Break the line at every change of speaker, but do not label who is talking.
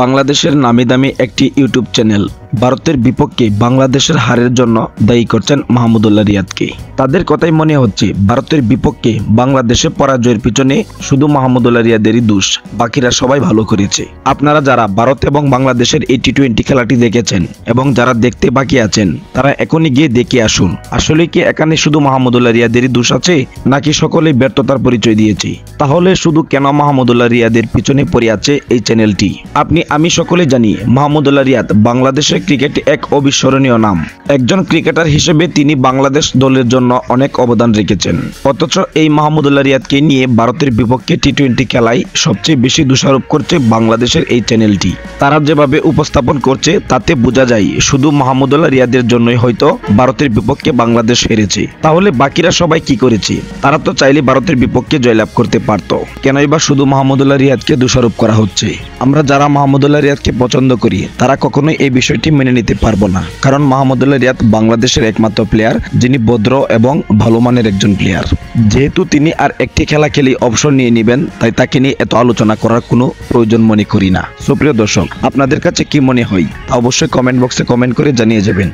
বাংলাদেশের নামিদামি একটি ইউটিউব চ্যানেল ভারতের বিপক্ষে বাংলাদেশের হারের জন্য দায়ী করছেন মাহমুদুল্লাহ রিয়াদকে। তাদের কথাই মনে হচ্ছে ভারতের বিপক্ষে বাংলাদেশের পরাজয়ের পিছনে শুধু মাহমুদুল্লাহ রিয়াদেরই দোষ, বাকিরা সবাই ভালো করেছে। আপনারা যারা ভারত এবং বাংলাদেশের এই টি-20 খেলাটি দেখেছেন এবং যারা দেখতে বাকি আছেন তারা এখনই গিয়ে দেখে আসুন, আসলে কি এখানে শুধু মাহমুদুল্লাহ রিয়াদেরই দোষ আছে নাকি সকলেই ব্যর্থতার পরিচয় দিয়েছে? তাহলে শুধু কেন মাহমুদুল্লাহ রিয়াদের পিছনে পড়ে আছে এই চ্যানেলটি? আমি সকলে জানি মাহমুদুল্লাহ রিয়াদ বাংলাদেশের ক্রিকেটে এক অবিস্মরণীয় নাম। একজন ক্রিকেটার হিসেবে তিনি বাংলাদেশ দলের জন্য অনেক অবদান রেখেছেন। অথচ এই মাহমুদুল্লাহ রিয়াদকে নিয়ে ভারতের বিপক্ষে টি-20 খেলায় সবচেয়ে বেশি দোষারোপ করছে বাংলাদেশের এই চ্যানেলটি। তারা যেভাবে উপস্থাপন করছে তাতে বোঝা যায় শুধু মাহমুদুল্লাহ রিয়াদের জন্যই হয়তো ভারতের বিপক্ষে বাংলাদেশ হেরেছে। তাহলে বাকিরা সবাই কি করেছে? তারা তো চাইলে ভারতের বিপক্ষে জয়লাভ করতে পারত, কেনই বা শুধু মাহমুদুল্লাহ রিয়াদকে দোষারোপ করা হচ্ছে? আমরা যারা মাহমুদুল্লাহ রিয়াদকে পছন্দ করি তারা কখনোই এই বিষয়টি মেনে নিতে পারবো না, কারণ মাহমুদুল্লাহ রিয়াদ বাংলাদেশের একমাত্র প্লেয়ার যিনি ভদ্র এবং ভালো মানের একজন প্লেয়ার। যেহেতু তিনি আর একটি খেলা খেলে অবসর নিয়ে নেবেন, তাই তাকে নিয়ে এত আলোচনা করার কোনো প্রয়োজন মনে করি না। সুপ্রিয় দর্শক, আপনাদের কাছে কি মনে হয় তা অবশ্যই কমেন্ট বক্সে কমেন্ট করে জানিয়ে যাবেন।